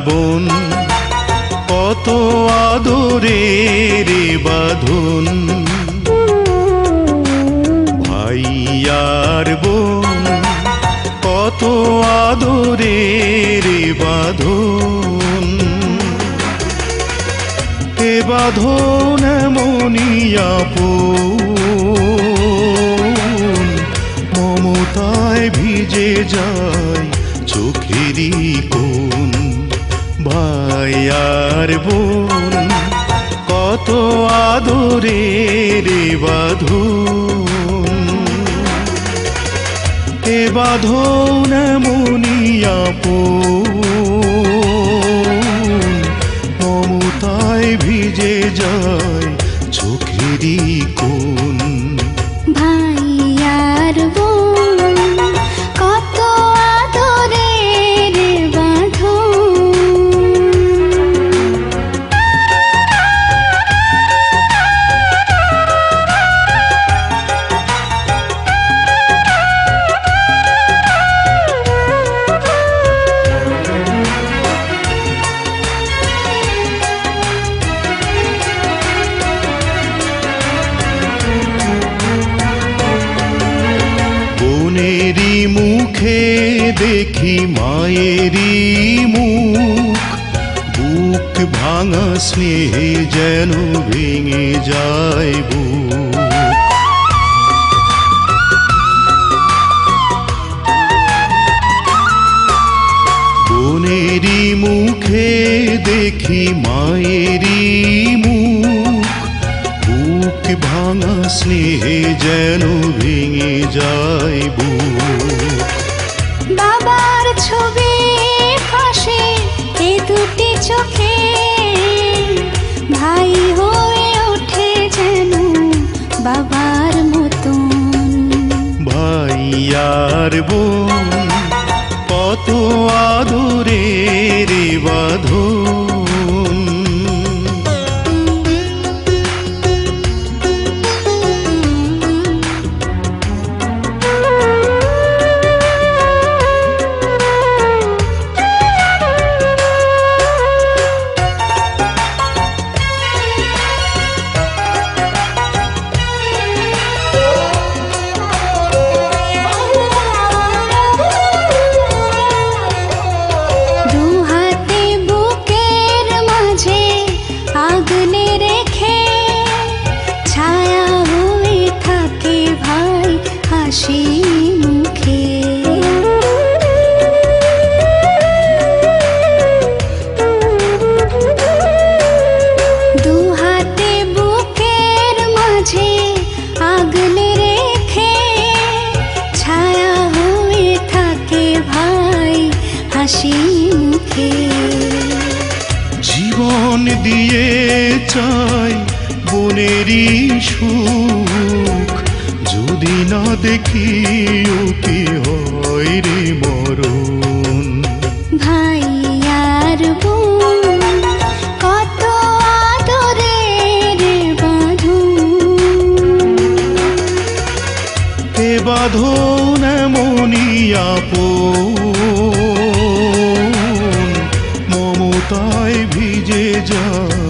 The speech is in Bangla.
বোন কত আদরের বাঁধন। ভাই আর বোন কত আদরের বাঁধন। এ বাঁধন এমনই আপন, মমতায় ভিজে যায় চোখেরই কোণ। ভাই আর বোন কত আদরের বাঁধন। এ বাঁধন এমনই আপন, মমতায় ভিজে যায় চোখেরই কোণ। ভাই আর বোন কত আদরের বাঁধন। বোনেরই মুখে দেখি মায়েরই মুখ, বুক ভাঙা স্নেহে যেন ভেঙে যায় বুক। বোনেরই মুখে দেখি মায়েরই মুখ, বুক ভাঙা স্নেহে যেন ভেঙে যায় বুক। বাবার ছবি পাশে এ দুটি চোখে ভাই হয়ে ওঠে যেন বাবার মতন। ভাই আর বোন কত আদরের বাঁধন। হাসি মুখে দু হাতে বুকের মাঝে আগলে রেখে ছায়া হয়ে থাকে ভাই হাসি মুখে। জীবন দিয়ে চাই বোনেরই সুখ, যদি না দেখি ওকে হয় রে মরণ। ভাই আর বোন কত আদরের বাঁধন। এ বাঁধন এমনই আপন, মমতায় ভিজে যায়